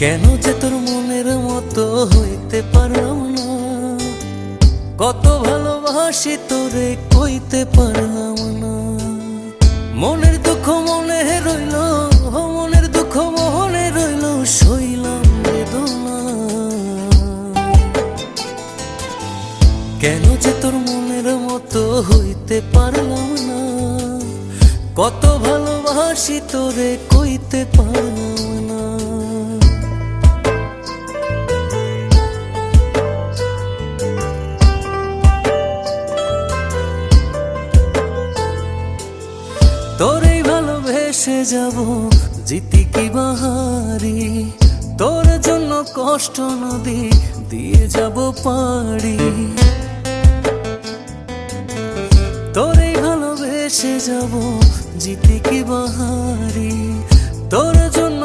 কেন যে তোর মনের মতো হইতে পারলাম না, কত ভালোবাসি তোরে কইতে পারলাম না। মনের দুঃখ মনে রইল, মনের দুঃখ মনে রইল, সইলাম বেদনা। কেন যে তোর মনের মতো হইতে পারলাম না, কত ভালোবাসি তোরে কইতে পারলাম না। তোরেই ভালোবেসে যাব, জিতি কি বাহারি, তোর জন্য কষ্ট নদী দিয়ে যাব পাড়ি। তোরেই ভালোবেসে যাব, জিতি কি বাহারি, তোর জন্য